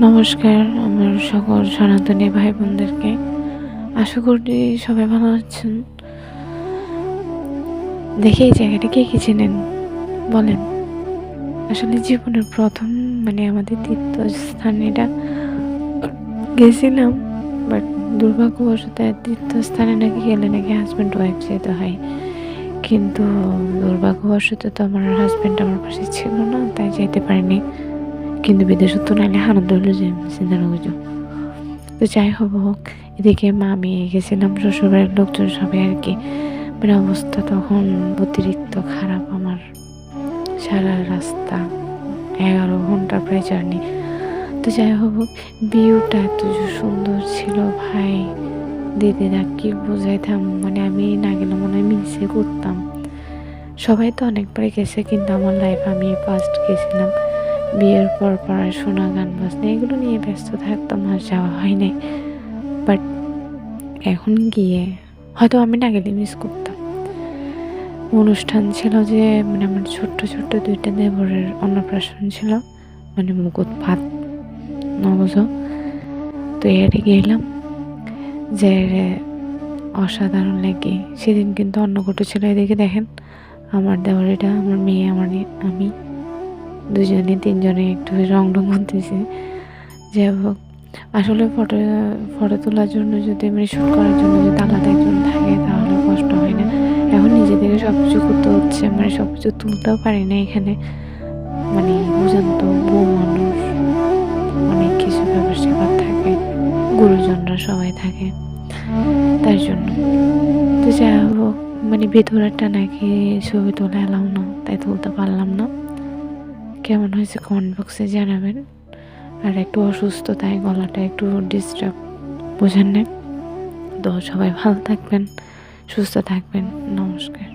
নমস্কার আমার সকল সনাতনী ভাই বোনদেরকে। আশা করি সবাই ভালো আছেন। দেখি এই জায়গাটা কে কি চেনেন বলেন। আসলে জীবনের প্রথম আমাদের তীর্থস্থান এটা গেছিলাম, বাট দুর্ভাগ্যবশত তীর্থস্থানে নাকি গেলে নাকি হাজব্যান্ড ওয়াইফ যেতে হয়, কিন্তু দুর্ভাগ্যবশত তো আমার হাজব্যান্ড আমার পাশে ছিল না, তাই যেতে পারিনি। কিন্তু বিদেশে তো নাইলে আনন্দ হলো যে চিন্তা করছো। তো যাই হোক, এদিকে মামি গেছিলাম, শ্বশুরবাড়ির লোকজন সবাই আর কি। অবস্থা তখন অতিরিক্ত খারাপ আমার। সারা রাস্তা 11 ঘন্টা প্রায় জার্নি। তো যাই হোক, ভিউটা এত সুন্দর ছিল ভাই, দিদিরা কি বোঝাইতাম, আমি না গেলে মনে হয় মিসে করতাম। সবাই তো অনেকবার গেছে, কিন্তু আমার লাইফ আমি ফার্স্ট গেছিলাম। বিয়ের পর পড়াশোনা, গান বাজনা এগুলো নিয়ে ব্যস্ত থাকতাম, আর যাওয়া হয় নাই। বাট এখন গিয়ে হয়তো আমি না গেলে মিস করতাম। অনুষ্ঠান ছিল যে আমার ছোট্ট ছোট্ট 2টা দেবরের অন্নপ্রাশন ছিল, মুকুট ভাত নবজ। তো এর গেলাম যে অসাধারণ লাগে। সেদিন কিন্তু অন্নকূট ছিল। এদিকে দেখেন আমার দেওয়ারিটা, আমার মেয়ে, আমি 2-3 জনে একটু রং করতেছি। যাই হোক, আসলে ফটো তোলার জন্য যদি শ্যুট করার জন্য যদি আলাদা একজন থাকে তাহলে কষ্ট হয় না। এখন নিজে থেকে সব কিছু করতে হচ্ছে, সব কিছু তুলতেও পারি না এখানে। বুঝেন তো, বউ মানুষ, অনেক কিছু ব্যাপার স্যাপার থাকে, গুরুজনরা সবাই থাকে, তার জন্য। তো যাই হোক, ভেতরেরটা নাকি ছবি তোলা এলাও না, তাই তুলতে পারলাম না। কেমন হয়েছে কমেন্ট বক্সে জানাবেন। আর একটু অসুস্থ, তাই গলাটা একটু ডিস্টার্ব, বোঝেন না তো। সবাই ভালো থাকবেন, সুস্থ থাকবেন। নমস্কার।